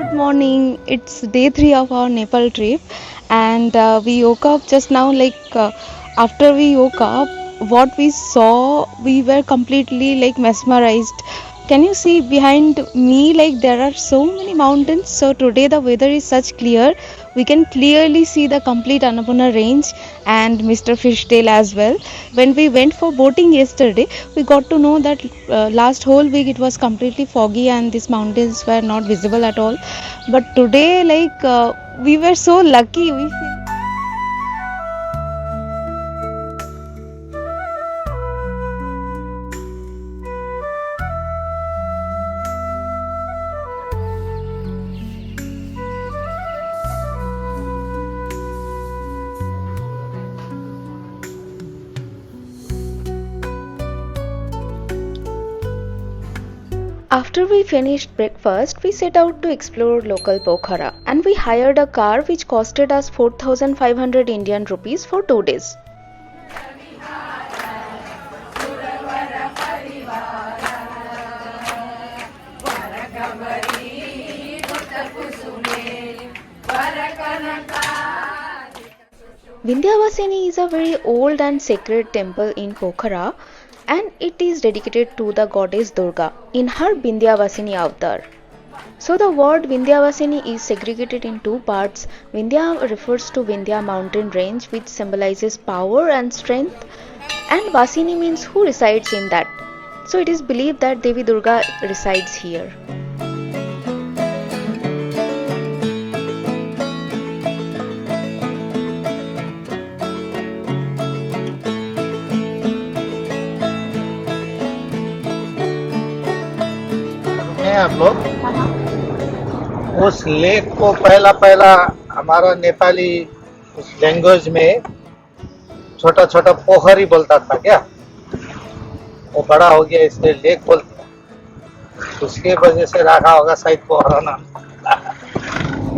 Good morning. It's day 3 of our Nepal trip, and we woke up just now. After we woke up, what we saw, we were completely like mesmerized. Can you see behind me? Like there are so many mountains. So today the weather is such clear. We can clearly see the complete Annapurna Range and Mr. Fishtail as well. When we went for boating yesterday, we got to know that last whole week it was completely foggy and these mountains were not visible at all. But today, we were so lucky. We feel. After we finished breakfast, we set out to explore local Pokhara and we hired a car which costed us 4,500 Indian rupees for 2 days. Bindhyabasini is a very old and sacred temple in Pokhara and it is dedicated to the goddess Durga in her Bindhyabasini avatar. So the word Bindhyabasini is segregated in two parts. Vindhya refers to Vindhya mountain range which symbolizes power and strength, and Vasini means who resides in that. So it is believed that Devi Durga resides here. हम लोग उस lake को पहला पहला हमारा नेपाली उस language में छोटा छोटा पोखरी बोलता था क्या, वो बड़ा हो गया इसलिए लेक बोलते हैं, उसके वजह से रखा होगा शायद पोखरा नाम.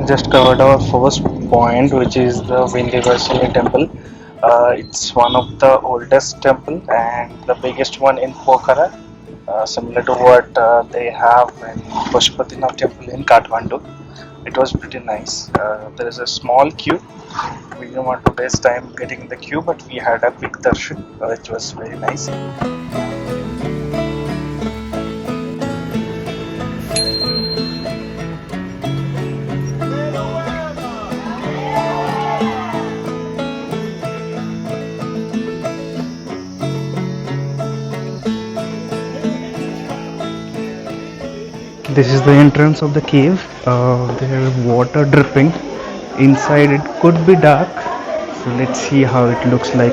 Just covered our first point, which is the Bindhyabasini Temple. It's one of the oldest temple and the biggest one in Pokhara, similar to what they have in Pashupatinath Temple in Kathmandu. It was pretty nice. There is a small queue. We didn't want to waste time getting in the queue, but we had a quick darshan, which was very nice. This is the entrance of the cave. There is water dripping. Inside it could be dark. So let's see how it looks like.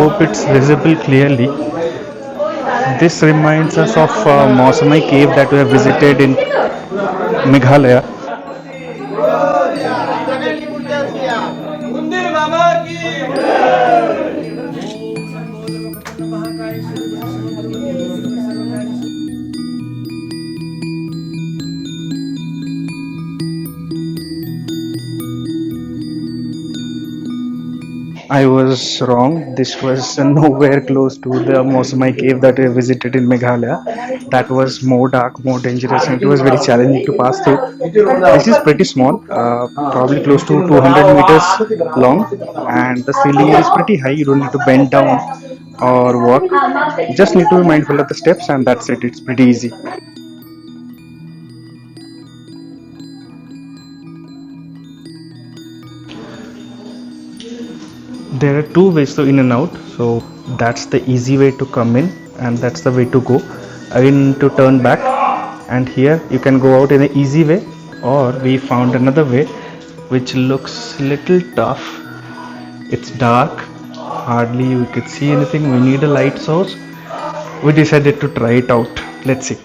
Hope it's visible clearly. This reminds us of Mausamai Cave that we have visited in Meghalaya. I was wrong. This was nowhere close to the Mausamai Cave that we visited in Meghalaya. That was more dark, more dangerous, and it was very challenging to pass through. This is pretty small, probably close to 200 meters long, and the ceiling is pretty high. You don't need to bend down or walk. You just need to be mindful of the steps, and that's it. It's pretty easy. There are two ways to in and out, so that's the easy way to come in and that's the way to go. Again, to turn back, and here you can go out in an easy way, or we found another way which looks little tough. It's dark, hardly you could see anything. We need a light source. We decided to try it out. Let's see.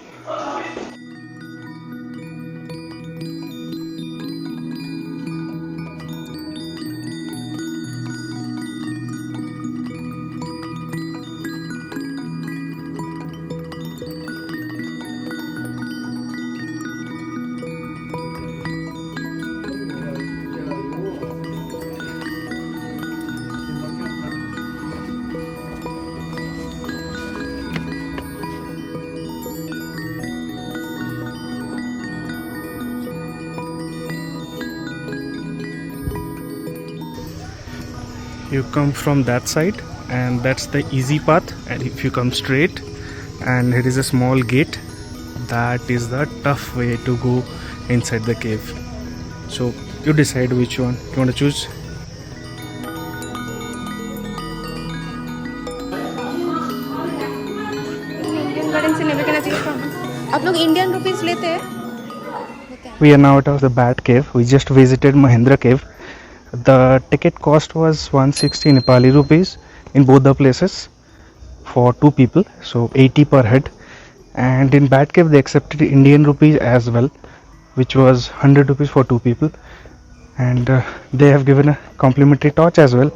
You come from that side, and that's the easy path. And if you come straight, and here is a small gate, that is the tough way to go inside the cave. So you decide which one you want to choose. Indian garden से नेवे करना चाहिए। आप लोग Indian rupees लेते हैं? We are now out of the Bat Cave. We just visited Mahendra Cave. The ticket cost was 160 Nepali rupees in both the places for two people, so 80 per head. And in Bat Cave they accepted Indian rupees as well, which was 100 rupees for two people. And they have given a complimentary torch as well.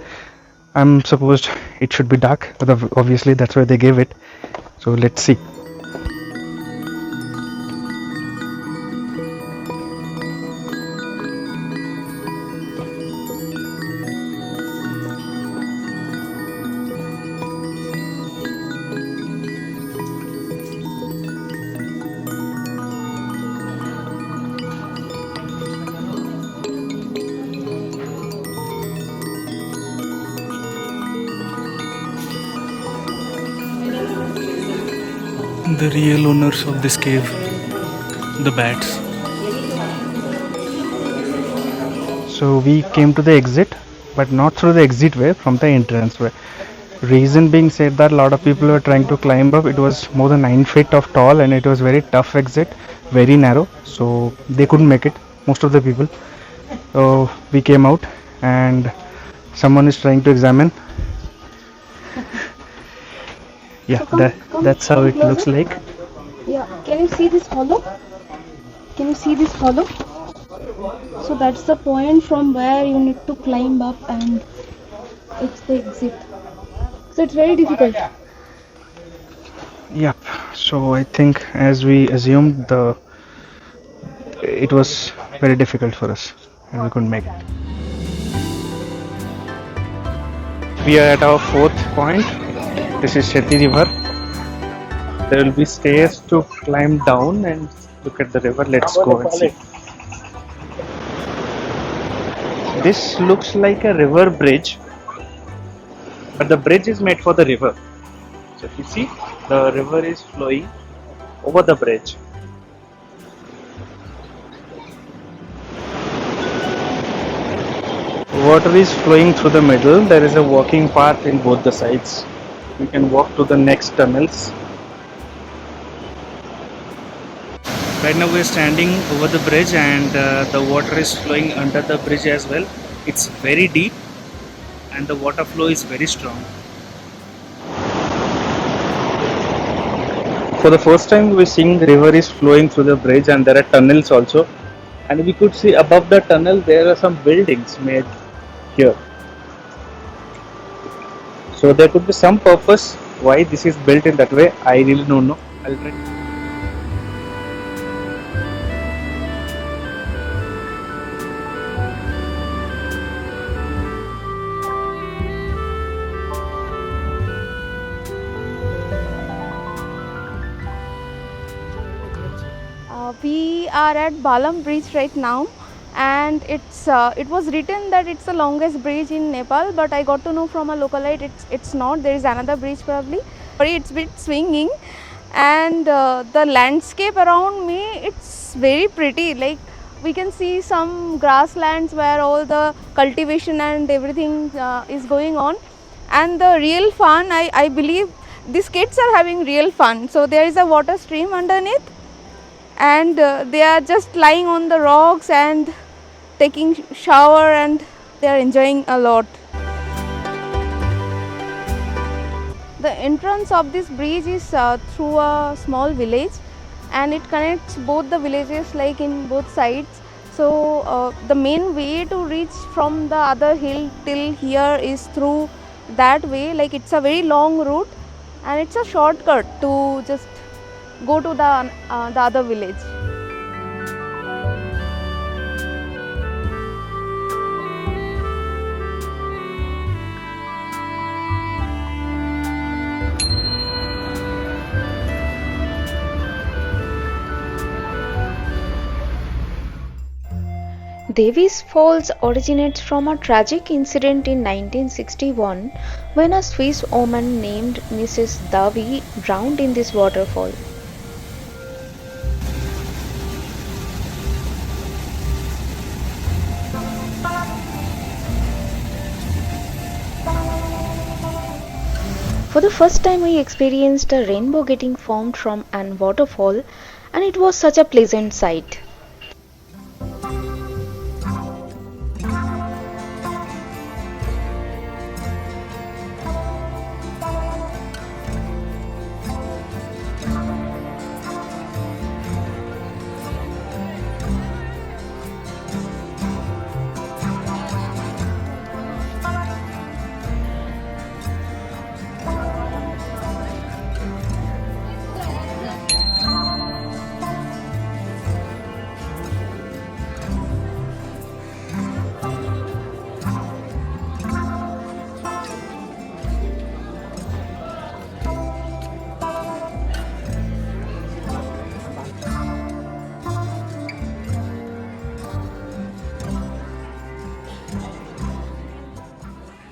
I'm supposed it should be dark, but obviously that's why they gave it. So let's see. The real owners of this cave, the bats. So we came to the exit, but not through the exit way, from the entrance way. Reason being said that a lot of people were trying to climb up. It was more than 9 feet of tall, and it was very tough exit, very narrow, so they couldn't make it, most of the people. So we came out, and someone is trying to examine. Yeah, that's how it looks like. Yeah, can you see this hollow? Can you see this hollow? So that's the point from where you need to climb up, and it's the exit. So it's very difficult. Yep. So I think, as we assumed, it was very difficult for us, and we couldn't make it. We are at our fourth point. This is Seti River. There will be stairs to climb down and look at the river. Let's go and see. This looks like a river bridge, but the bridge is made for the river. So if you see, the river is flowing over the bridge. Water is flowing through the middle. There is a walking path in both the sides. We can walk to the next tunnels. Right now we are standing over the bridge, and the water is flowing under the bridge as well. It's very deep, and the water flow is very strong. For the first time we are seeing the river is flowing through the bridge, and there are tunnels also. And we could see above the tunnel there are some buildings made here. So there could be some purpose why this is built in that way. I really don't know. I'll try. We are at Bhalam Bridge right now, and it was written that it's the longest bridge in Nepal, but I got to know from a localite it's not. There is another bridge probably. It's a bit swinging, and the landscape around me, it's very pretty. Like, we can see some grasslands where all the cultivation and everything is going on, and the real fun, I believe these kids are having real fun. So there is a water stream underneath, and they are just lying on the rocks and taking shower, and they are enjoying a lot. The entrance of this bridge is through a small village, and it connects both the villages, like in both sides. So the main way to reach from the other hill till here is through that way. Like, it's a very long route, and it's a shortcut to just go to the other village. Devi's Falls originates from a tragic incident in 1961 when a Swiss woman named Mrs. Devi drowned in this waterfall. For the first time, we experienced a rainbow getting formed from an waterfall, and it was such a pleasant sight.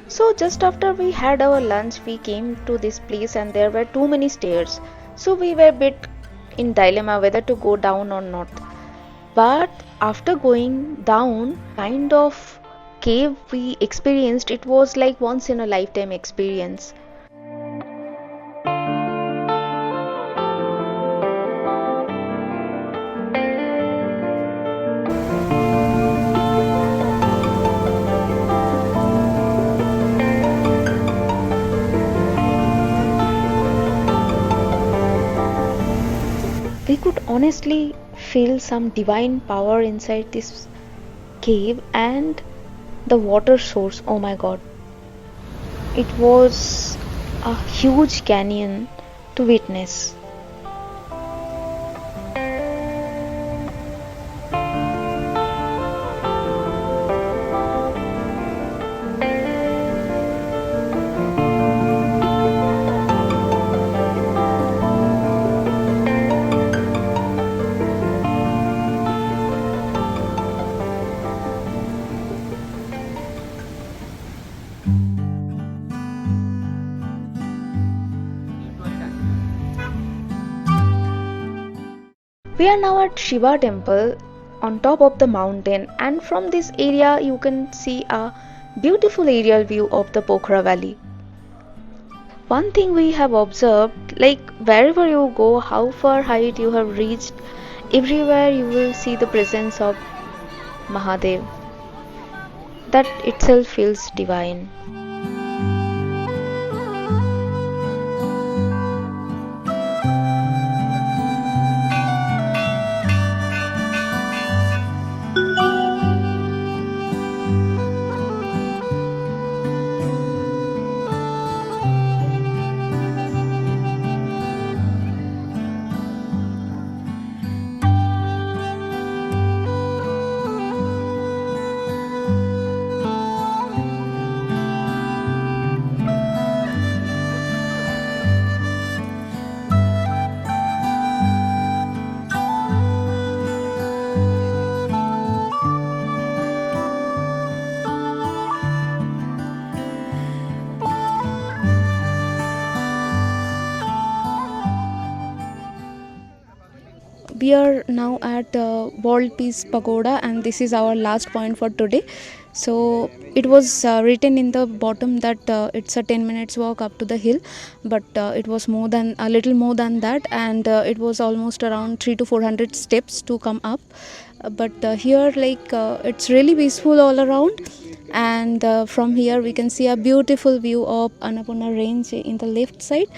So just after we had our lunch, we came to this place and there were too many stairs. So we were a bit in dilemma whether to go down or not. But after going down, kind of cave we experienced, it was like once in a lifetime experience. We could honestly feel some divine power inside this cave and the water source. Oh my god, it was a huge canyon to witness. We are now at Shiva Temple on top of the mountain, and from this area you can see a beautiful aerial view of the Pokhara Valley. One thing we have observed, like wherever you go, how far height you have reached, everywhere you will see the presence of Mahadev. That itself feels divine. We are now at World Peace Pagoda, and this is our last point for today. So it was written in the bottom that it's a 10 minutes walk up to the hill, but it was more than a little more than that, and it was almost around 3 to 400 steps to come up. But here, like it's really peaceful all around, and from here we can see a beautiful view of Annapurna Range in the left side.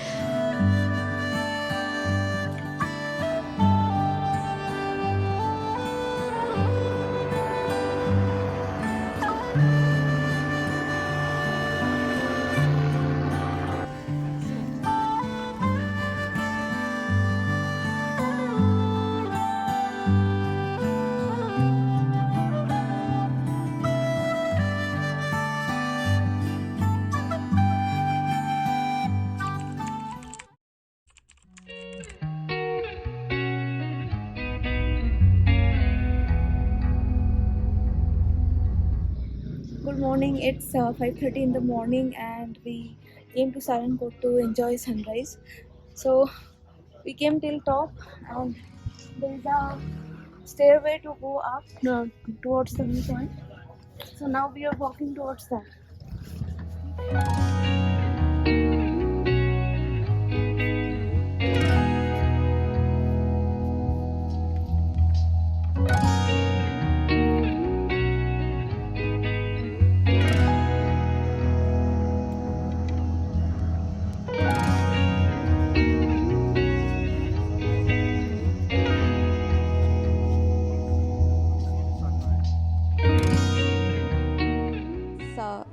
beautiful morning. It's 5:30 in the morning and we came to Sarangkot to enjoy sunrise. So we came till top and there is a stairway to go up towards the viewpoint. So now we are walking towards that.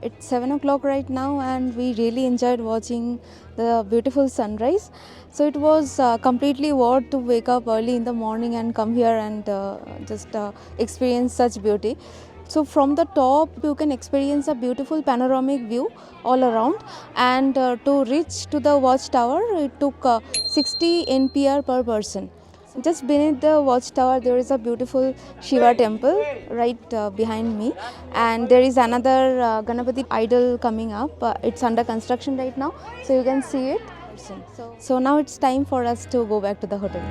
It's 7 o'clock right now and we really enjoyed watching the beautiful sunrise. So it was completely worth to wake up early in the morning and come here and just experience such beauty. So from the top you can experience a beautiful panoramic view all around, and to reach to the watchtower it took 60 NPR per person. Just beneath the watchtower there is a beautiful Shiva temple right behind me, and there is another Ganapati idol coming up. It's under construction right now, so you can see it. So now it's time for us to go back to the hotel.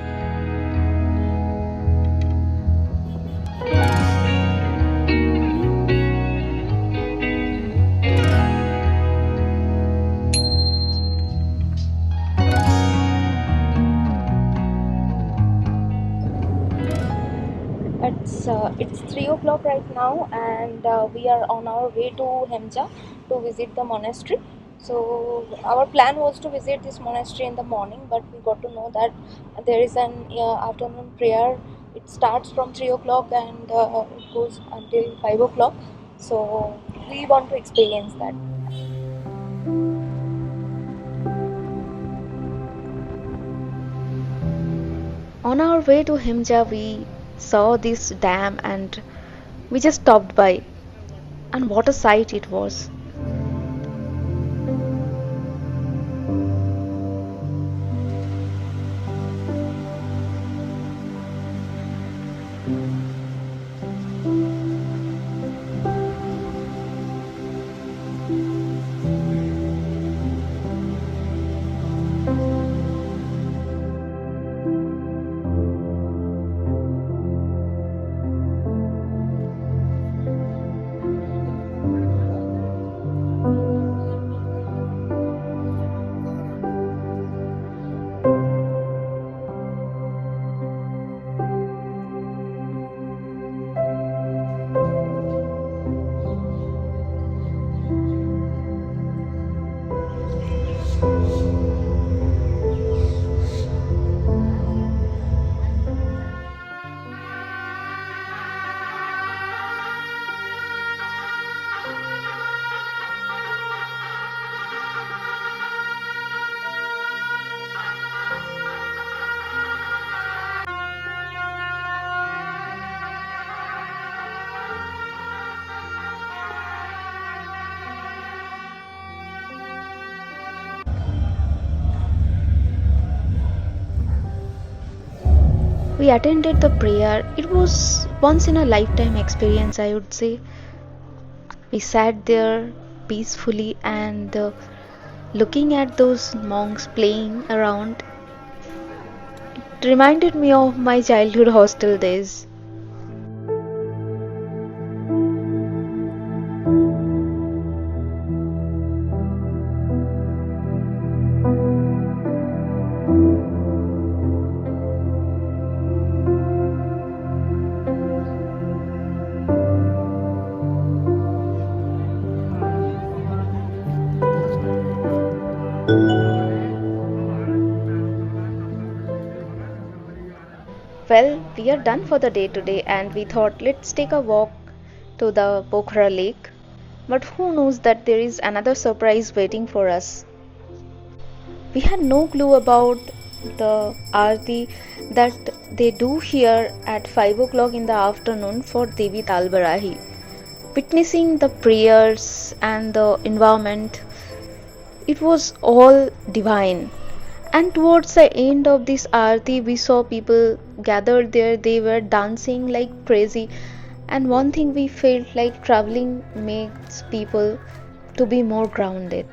It's 3 o'clock right now and we are on our way to Hemja to visit the monastery. So our plan was to visit this monastery in the morning, but we got to know that there is an afternoon prayer. It starts from 3 o'clock and it goes until 5 o'clock. So we want to experience that. On our way to Himja, we saw this dam and we just stopped by, and what a sight it was. We attended the prayer. It was once in a lifetime experience, I would say. We sat there peacefully and looking at those monks playing around. It reminded me of my childhood hostel days. Well, we are done for the day today and we thought let's take a walk to the Pokhara Lake. But who knows that there is another surprise waiting for us. We had no clue about the Aarti that they do here at 5 o'clock in the afternoon for Devi Tal Barahi. Witnessing the prayers and the environment, it was all divine. And towards the end of this aarti we saw people gathered there. They were dancing like crazy And one thing we felt like traveling makes people to be more grounded.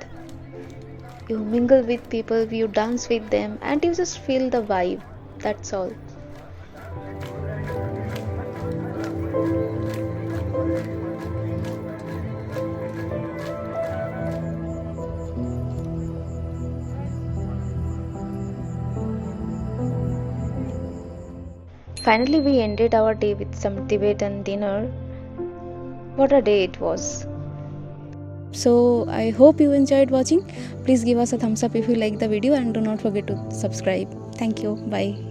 You mingle with people, you dance with them, and you just feel the vibe. That's all. Finally, we ended our day with some Tibetan dinner. What a day it was! So, I hope you enjoyed watching. Please give us a thumbs up if you like the video and do not forget to subscribe. Thank you. Bye.